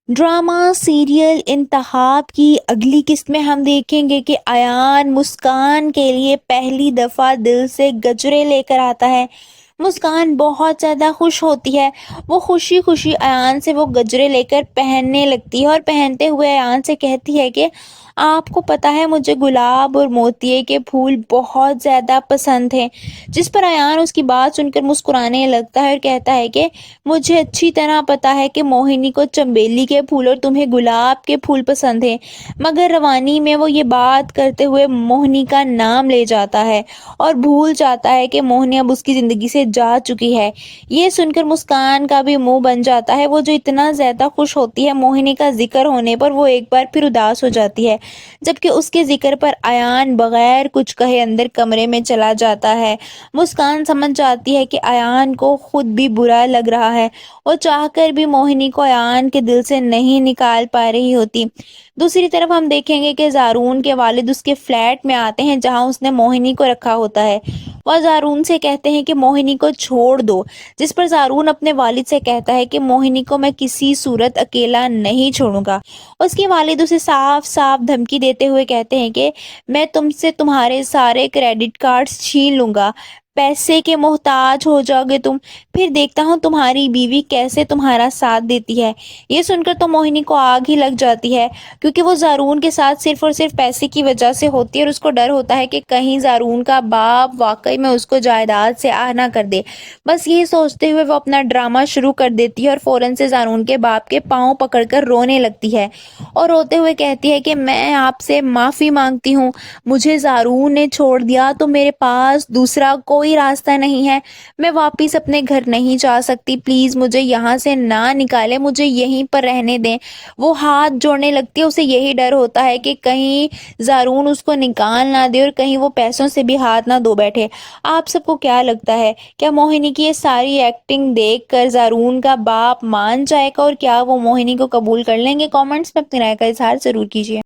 Drama serial انتخاب کی اگلی قسط میں ہم دیکھیں گے کہ ایان مسکان کے لیے پہلی دفعہ دل سے گجرے لے کر آتا ہے۔ مسکان بہت زیادہ خوش ہوتی ہے، وہ خوشی خوشی ایان سے وہ گجرے لے کر پہننے لگتی ہے اور پہنتے ہوئے ایان سے کہتی ہے کہ آپ کو پتہ ہے مجھے گلاب اور موتیے کے پھول بہت زیادہ پسند ہیں، جس پر ایان اس کی بات سن کر مسکرانے لگتا ہے اور کہتا ہے کہ مجھے اچھی طرح پتہ ہے کہ موہنی کو چنبیلی کے پھول اور تمہیں گلاب کے پھول پسند ہیں، مگر روانی میں وہ یہ بات کرتے ہوئے موہنی کا نام لے جاتا ہے اور بھول جاتا ہے کہ موہنی اب اس کی زندگی سے جا چکی ہے۔ یہ سن کر مسکان کا بھی منہ بن جاتا ہے، وہ جو اتنا زیادہ خوش ہوتی ہے موہنی کا ذکر ہونے پر وہ ایک بار پھر اداس ہو جاتی ہے، جبکہ اس کے ذکر پر ایان بغیر کچھ کہے اندر کمرے میں چلا جاتا ہے۔ مسکان سمجھ جاتی ہے کہ ایان کو خود بھی برا لگ رہا ہے، وہ چاہ کر بھی موہنی کو ایان کے دل سے نہیں نکال پا رہی ہوتی۔ دوسری طرف ہم دیکھیں گے کہ زارون کے والد اس کے فلیٹ میں آتے ہیں جہاں اس نے موہنی کو رکھا ہوتا ہے۔ وہ زارون سے کہتے ہیں کہ موہنی کو چھوڑ دو، جس پر زارون اپنے والد سے کہتا ہے کہ موہنی کو میں کسی صورت اکیلا نہیں چھوڑوں گا۔ اس کے والد اسے صاف صاف دھمکی دیتے ہوئے کہتے ہیں کہ میں تم سے تمہارے سارے کریڈٹ کارڈز چھین لوں گا، پیسے کے محتاج ہو جاؤ گے تم، پھر دیکھتا ہوں تمہاری بیوی کیسے تمہارا ساتھ دیتی ہے۔ یہ سن کر تو موہنی کو آگ ہی لگ جاتی ہے، کیونکہ وہ زارون کے ساتھ صرف اور صرف پیسے کی وجہ سے ہوتی ہے اور اس کو ڈر ہوتا ہے کہ کہیں زارون کا باپ واقعی میں اس کو جائیداد سے آہ نہ کر دے۔ بس یہی سوچتے ہوئے وہ اپنا ڈرامہ شروع کر دیتی ہے اور فوراً سے زارون کے باپ کے پاؤں پکڑ کر رونے لگتی ہے اور روتے ہوئے کہتی ہے کہ میں آپ سے معافی مانگتی ہوں، مجھے زارون نے چھوڑ دیا تو میرے پاس دوسرا کوئی راستہ نہیں ہے، میں واپس اپنے گھر نہیں جا سکتی، پلیز مجھے یہاں سے نہ نکالے، مجھے یہیں پر رہنے دیں۔ وہ ہاتھ جوڑنے لگتی ہے، اسے یہی ڈر ہوتا ہے کہ کہیں زارون اس کو نکال نہ دے اور کہیں وہ پیسوں سے بھی ہاتھ نہ دھو بیٹھے۔ آپ سب کو کیا لگتا ہے، کیا موہنی کی یہ ساری ایکٹنگ دیکھ کر زارون کا باپ مان جائے گا اور کیا وہ موہنی کو قبول کر لیں گے؟ کامنٹس میں اپنی رائے کا اظہار ضرور کیجیے۔